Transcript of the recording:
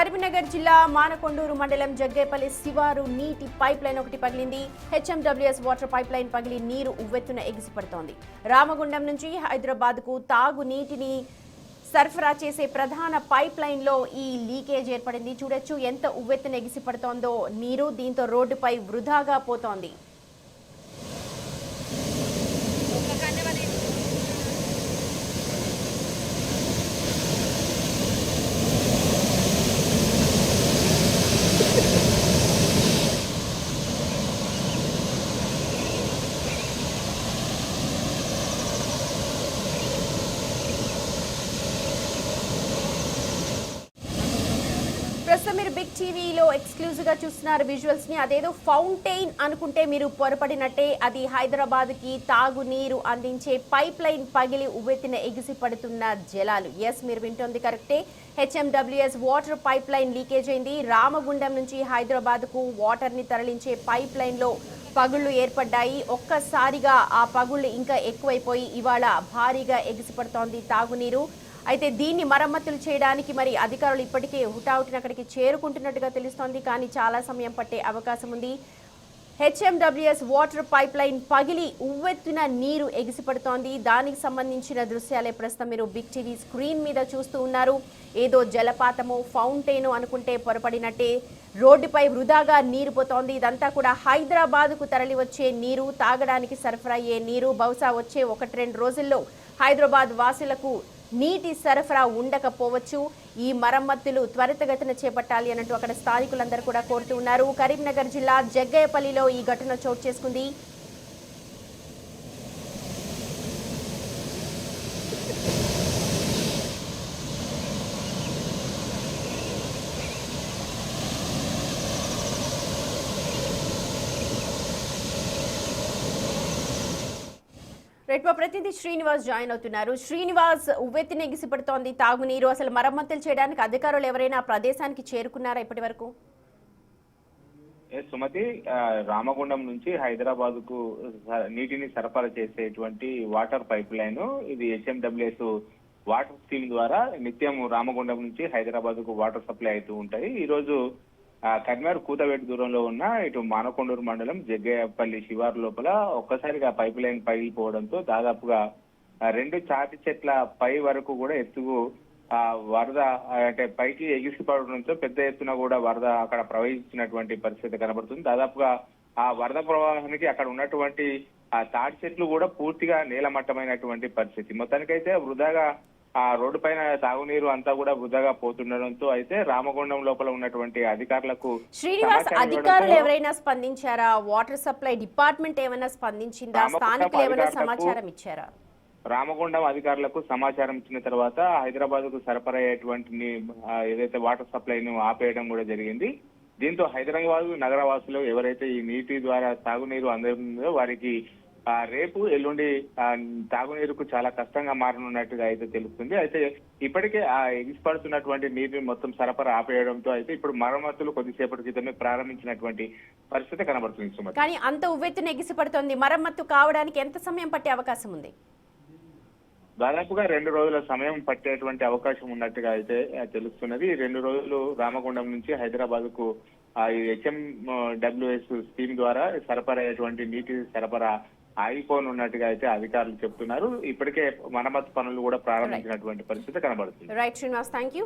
కరీంనగర్ జిల్లా మానకొండూరు మండలం జగ్గేపల్లి శివారు నీటి పైప్ లైన్ ఒకటి పగిలింది. హెచ్ఎండబ్ల్యూఎస్ వాటర్ పైప్ లైన్ పగిలి నీరు ఉవ్వెత్తున ఎగిసిపడుతోంది. రామగుండం నుంచి హైదరాబాద్ కు తాగు నీటిని సరఫరా చేసే ప్రధాన పైప్ లైన్ లో ఈ లీకేజ్ ఏర్పడింది. చూడొచ్చు ఎంత ఉవ్వెత్తున ఎగిసిపడుతోందో నీరు. దీంతో రోడ్డుపై వృధాగా పోతోంది. ప్రస్తుతం మీరు బిగ్ టీవీలో ఎక్స్క్లూజివ్ గా చూస్తున్నారు విజువల్స్ ని. అదేదో ఫౌంటైన్ అనుకుంటే మీరు పొరపడినట్టే. అది హైదరాబాద్ కి తాగునీరు అందించే పైప్ లైన్ పగిలి ఉవ్వెత్తిన ఎగిసి పడుతున్న జలాలు. ఎస్, మీరు వింటోంది కరెక్టే. HMWS water pipe line leakage అయింది. రామగుండం నుంచి హైదరాబాద్ కు వాటర్ ని తరలించే పైప్ లైన్ లో పగుళ్లు ఏర్పడ్డాయి. ఒక్కసారిగా ఆ పగుళ్లు ఇంకా ఎక్కువైపోయి ఇవాళ భారీగా ఎగిసిపడుతోంది తాగునీరు. అయితే దీన్ని మరమ్మతులు చేయడానికి మరి అధికారులు ఇప్పటికే హుటాహుటిన అక్కడికి చేరుకుంటున్నట్టుగా తెలుస్తోంది. కానీ చాలా సమయం పట్టే అవకాశం ఉంది. హెచ్ఎండబ్ల్యూఎస్ వాటర్ పైప్ లైన్ పగిలి ఉవ్వెత్తున నీరు ఎగిసిపడుతోంది. దానికి సంబంధించిన దృశ్యాలే ప్రస్తుతం మీరు బిగ్ టీవీ స్క్రీన్ మీద చూస్తూ ఉన్నారు. ఏదో జలపాతమో ఫౌంటైను అనుకుంటే పొరపడినట్టే రోడ్డుపై వృధాగా నీరు పోతోంది. ఇదంతా కూడా హైదరాబాద్కు తరలి వచ్చే నీరు, తాగడానికి సరఫరా అయ్యే నీరు. బహుశా వచ్చే 1-2 రోజుల్లో హైదరాబాద్ వాసులకు నీటి సరఫరా ఉండకపోవచ్చు. ఈ మరమ్మతులు త్వరితగతిన చేపట్టాలి అన్నట్టు అక్కడ స్థానికులందరూ కూడా కోరుతూ ఉన్నారు. కరీంనగర్ జిల్లా జగ్గయ్యపల్లిలో ఈ ఘటన చోటు చేసుకుంది. రైట్, మా ప్రతినిధి శ్రీనివాస్ జాయిన్ అవుతున్నారు. శ్రీనివాస్, ఉవ్వెత్తిన ఎగిసిపడుతోంది తాగునీరు. అసలు మరమ్మతులు చేయడానికి అధికారులు ఎవరైనా ఆ ప్రదేశానికి చేరుకున్నారా ఇప్పటి వరకు? సుమతి, రామగుండం నుంచి హైదరాబాద్ కు నీటిని సరఫరా చేసేటువంటి వాటర్ పైప్ లైన్ ఇది హెచ్ఎండబ్ల్యూఎస్ వాటర్ స్కీమ్ ద్వారా నిత్యం రామగుండం నుంచి హైదరాబాద్ కు వాటర్ సప్లై అవుతూ ఉంటాయి. ఈ రోజు కరీంనగర్ కూతవేటు దూరంలో ఉన్న ఇటు మానకొండూరు మండలం జగ్గయ్యపల్లి శివారు లోపల ఒక్కసారిగా పైప్ లైన్ పగిలిపోవడంతో దాదాపుగా 2 చాటి చెట్ల పై వరకు కూడా ఎత్తుకు వరద అంటే పైకి ఎగిసిపడడంతో పెద్ద ఎత్తున కూడా వరద అక్కడ ప్రవహించినటువంటి పరిస్థితి కనబడుతుంది. దాదాపుగా ఆ వరద ప్రవాహానికి అక్కడ ఉన్నటువంటి ఆ తాటి చెట్లు కూడా పూర్తిగా నేలమట్టమైనటువంటి పరిస్థితి. మొత్తానికైతే వృధాగా ఆ రోడ్డు పైన తాగునీరు అంతా కూడా వృధాగా పోతుండడంతో అయితే రామగుండం లోపల ఉన్నటువంటి అధికారులకు శ్రీనివాస్, అధికారులు ఎవరైనా స్పందించారా? వాటర్ సప్లై డిపార్ట్మెంట్ ఏమైనా స్పందించిందా? స్థానికులు ఏమైనా సమాచారం ఇచ్చారా? రామగుండం అధికారులకు సమాచారం ఇచ్చిన తర్వాత హైదరాబాద్ కు సరఫరా అయ్యేటువంటి ఏదైతే వాటర్ సప్లైను ఆపేయడం కూడా జరిగింది. దీంతో హైదరాబాద్ నగరవాసులు ఎవరైతే ఈ నీటి ద్వారా తాగునీరు అందుతుందో వారికి రేపు ఎల్లుండి తాగునీరుకు చాలా కష్టంగా మారనున్నట్టుగా అయితే తెలుస్తుంది. అయితే ఇప్పటికే ఆ ఎగిసిపడుతున్నటువంటి నీటిని మొత్తం సరఫరా ఆపేయడంతో అయితే ఇప్పుడు మరమ్మతులు కొద్దిసేపటి క్రితమే ప్రారంభించినటువంటి పరిస్థితి కనబడుతుంది. సుమతి, కానీ అంత ఉవ్వెత్తున ఎగిసిపడుతోంది. మరమ్మతు కావడానికి ఎంత సమయం పట్టే అవకాశం ఉంది? దాదాపుగా 2 రోజుల సమయం పట్టేటువంటి అవకాశం ఉన్నట్టుగా అయితే తెలుస్తున్నది. 2 రోజులు రామగుండం నుంచి హైదరాబాద్ కు హెచ్ఎండబ్ల్యూఎస్ స్కీమ్ ద్వారా సరఫరా అయ్యేటువంటి నీటి సరఫరా ఆగిపోనున్నట్టుగా అయితే అధికారులు చెప్తున్నారు. ఇప్పటికే మరమ్మతు పనులు కూడా ప్రారంభించినటువంటి పరిస్థితి కనబడుతుంది. Right Srinivas, thank you.